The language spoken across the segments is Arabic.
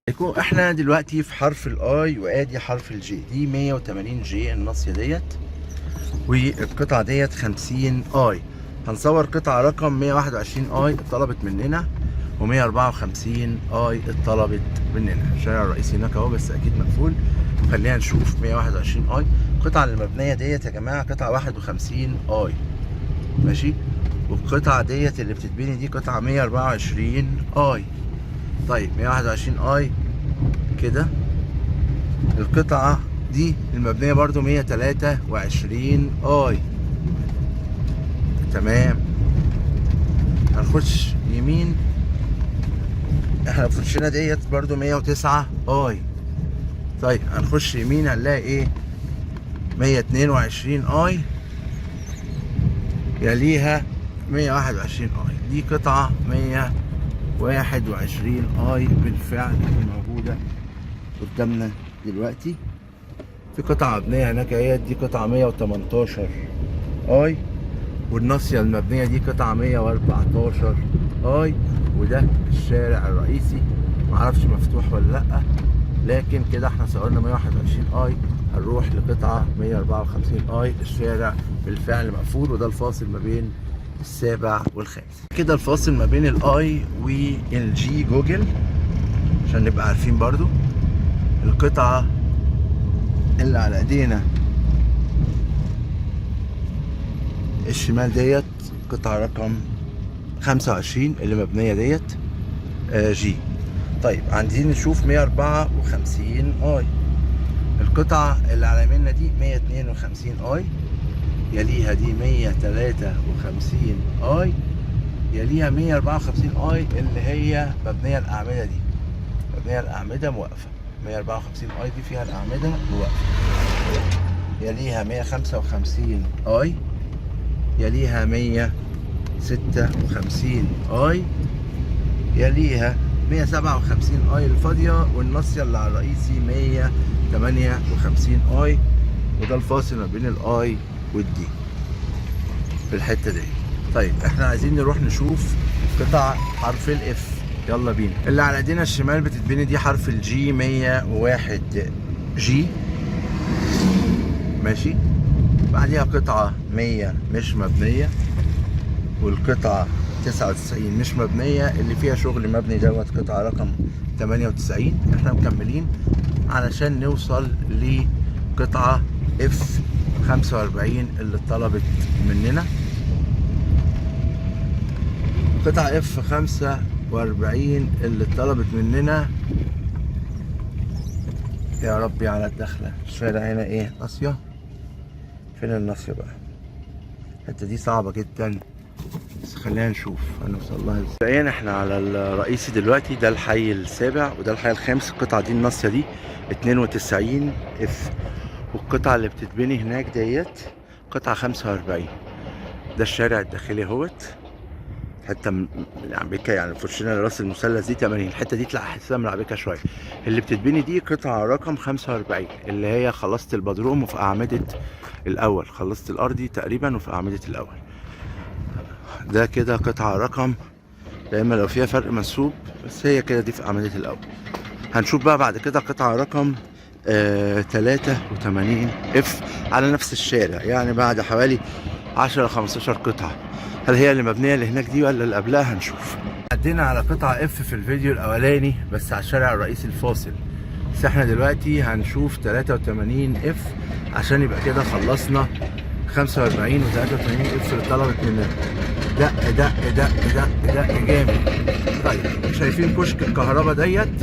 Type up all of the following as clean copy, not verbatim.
احنا دلوقتي في حرف الاي وادي حرف الجي. دي 180 جي الناصية ديت، والقطعة ديت 50 اي. هنصور قطعة رقم 121 اي اتطلبت مننا، و154 اي اتطلبت مننا. الشارع الرئيسي هناك اهو بس اكيد مقفول. خلينا نشوف 121 اي. القطعة المبنية ديت يا جماعة قطعة 51 اي، ماشي. والقطعة ديت اللي بتتبني دي قطعة 124 اي. طيب 121 اي كده. القطعة دي المبنية برضو 123 اي. تمام. هنخش يمين، احنا فرشنا ديت برضو 109 اي. طيب هنخش يمين هنلاقي ايه؟ 122 اي، يليها 121 اي. دي قطعة 121 اي بالفعل موجودة قدامنا دلوقتي. في قطعة مبنية هناك اهي، دي قطعة 118 اي، والناصية المبنية دي قطعة 114 اي. وده الشارع الرئيسي، معرفش مفتوح ولا لأ، لكن كده احنا صورنا 121 اي. هنروح لقطعة 154 اي. الشارع بالفعل مقفول، وده الفاصل ما بين السابع والخامس. كده الفاصل ما بين الاي والجي جوجل عشان نبقى عارفين برضو. القطعة اللي على ايدينا الشمال ديت قطعة رقم 25 اللي مبنية ديت جي. طيب عايزين نشوف 154 اي. القطعة اللي على يميننا دي 152 اي، يليها دي 153 اي، يليها 154 اي اللي هي مبنية الأعمدة دي. مبنية الأعمدة موقفة. 154 اي دي فيها الأعمدة موقفة. يليها 155 اي، يليها 156 اي، يليها 157 اي الفاضية، والناصية اللي على الرئيسي 158 اي. وده الفاصل ما بين الاي والدي في الحتة دي. طيب احنا عايزين نروح نشوف قطع حرف الاف. يلا بينا. اللي على ايدينا الشمال بتتبني دي حرف الجي 101 جي، ماشي. بعديها قطعة 100 مش مبنية، والقطعة 99 مش مبنية اللي فيها شغل مبني دوت قطعة رقم 98. احنا مكملين علشان نوصل لقطعة اف 45 اللي اتطلبت مننا. قطعة اف 45 اللي اتطلبت مننا. يا ربي على الدخلة. الشارع هنا ايه؟ ناصية. فين الناصية بقى؟ الحتة دي صعبة جدا، بس خلينا نشوف هنوصل لها ازاي. مبدئيا احنا على الرئيسي دلوقتي، ده الحي السابع وده الحي الخامس. القطعة دي الناصية دي 92 اف، والقطعة اللي بتتبني هناك ديت قطعة 45. ده الشارع الداخلي اهوت. حتة ملعبكة يعني فرشنا لراس المثلث دي 80. الحتة دي تلاقي حسها ملعبكة شوية. اللي بتتبني دي قطعة رقم 45 اللي هي خلصت البدروم وفي أعمدة الأول. خلصت الأرضي تقريبا وفي أعمدة الأول. ده كده قطعة رقم، دايما لو فيها فرق منسوب، بس هي كده دي في أعمدة الأول. هنشوف بقى بعد كده قطعة رقم 83 اف على نفس الشارع، يعني بعد حوالي 10-15 قطعة. هل هي اللي مبنية اللي هناك دي ولا اللي قبلها؟ هنشوف. عدينا على قطعة اف في الفيديو الأولاني بس على الشارع الرئيسي الفاصل، بس احنا دلوقتي هنشوف 83 اف عشان يبقى كده خلصنا 45 و 83 اف اللي طلبت مننا. دق دق دق دق دق جامد. طيب شايفين كشك الكهرباء ديت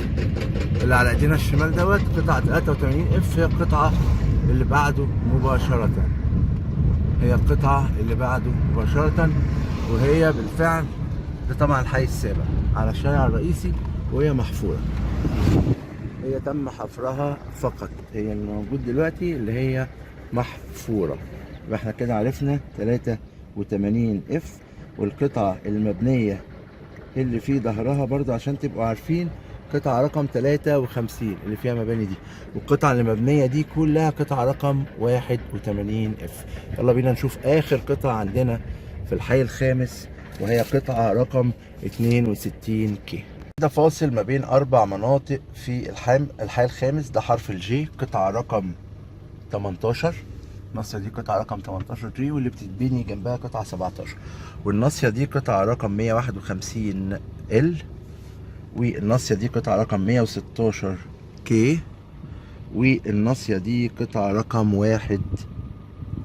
اللي على ايدينا الشمال دوت قطعة 83 اف. هي القطعة اللي بعده مباشرة، هي القطعة اللي بعده مباشرة، وهي بالفعل ده طبعا الحي السابع على الشارع الرئيسي، وهي محفورة. هي تم حفرها فقط، هي اللي موجود دلوقتي اللي هي محفورة. يبقى احنا كده عرفنا 83 اف. والقطعة المبنية اللي في ظهرها برضو عشان تبقوا عارفين قطعة رقم 53 اللي فيها مباني دي. والقطعة اللي مبنية دي كلها قطعة رقم 81 اف. يلا بينا نشوف آخر قطعة عندنا في الحي الخامس، وهي قطعة رقم 62 كي. ده فاصل ما بين 4 مناطق في الحي الخامس. ده حرف الجي، قطعة رقم 18. الناصية دي قطعة رقم 18 جي، واللي بتتبني جنبها قطعة 17. والناصية دي قطعة رقم 151 ال، والناصية دي قطعة رقم 116 كي، والناصية دي قطعة رقم 1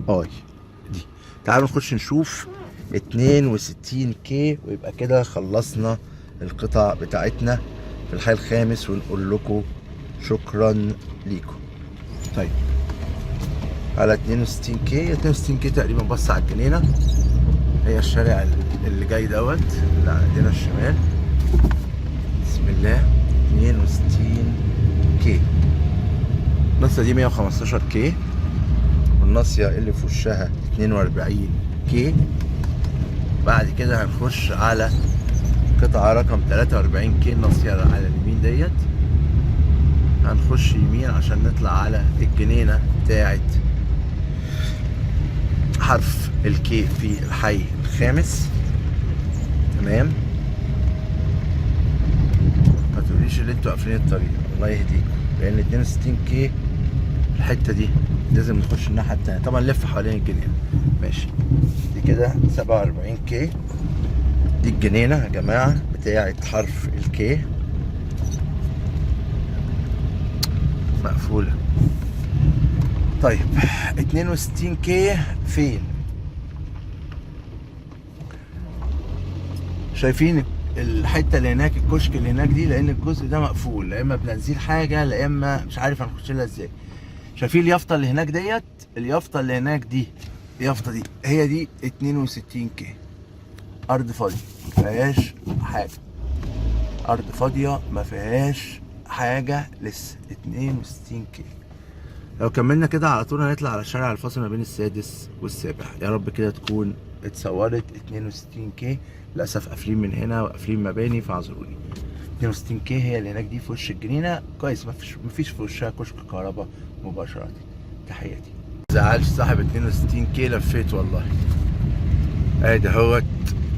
اي دي. تعالوا نخش نشوف 62 كي، ويبقى كده خلصنا القطع بتاعتنا في الحي الخامس، ونقول لكم شكرا ليكم. طيب على 62 كي. 62 كي تقريبا بص على الجنينة، هي الشارع اللي جاي دوت اللي عندنا الشمال. بسم الله. 62 كي. الناصية دي 115 كي، والناصية اللي في وشها 42 كي. بعد كده هنخش على قطعة رقم 43 كي، الناصية على اليمين ديت. هنخش يمين عشان نطلع على الجنينة بتاعت حرف الكي في الحي الخامس. تمام. ما تقوليش اللي انتوا قافلين الطريق، الله يهديكم، لان 62 كي الحته دي لازم نخش الناحيه التانيه. طبعا نلف حوالين الجنينه. ماشي. دي كده 47 كي. دي الجنينه يا جماعه بتاعت حرف الكي، مقفوله. طيب 62 كي فين؟ شايفين الحته اللي هناك، الكشك اللي هناك دي؟ لان الجزء ده مقفول، لا اما بنزيل حاجه لا اما مش عارف هنخش لها ازاي. شايفين اليافطه اللي هناك ديت؟ اليافطه اللي هناك دي، اليافطه دي هي دي 62 كي. ارض فاضيه ما فيهاش حاجه، ارض فاضيه ما فيهاش حاجه لسه. 62 كي. لو كملنا كده على طول هنطلع على الشارع الفاصل ما بين السادس والسابع. يا رب كده تكون اتصورت. 62 كي. للاسف قافلين من هنا وقافلين مباني، فاعذروني. 62 كي هي اللي هناك دي في وش الجنينه. كويس، مفيش في وشها كشك كهرباء مباشره. تحياتي. مزعلش صاحب 62 كي، لفيت والله. ادي اهوت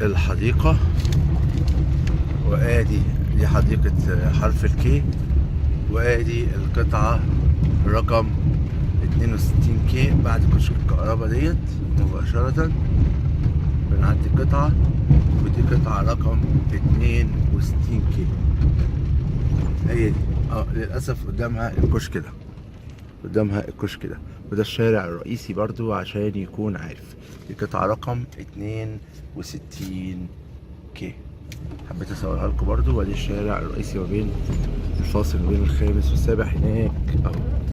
الحديقه، وادي دي حديقه حرف الكي، وادي القطعه رقم 62 كي. بعد كشك الكهرباء ديت مباشره بنعدي القطعه، ودي قطعه رقم 62 كي. هي دي. للاسف قدامها الكشك ده، قدامها الكشك ده، وده الشارع الرئيسي برضو عشان يكون عارف. دي قطعة رقم 62 كي. حبيت اصورها لكم برضو. وادي الشارع الرئيسي ما بين الفاصل ما بين الخامس والسابع هناك اهو.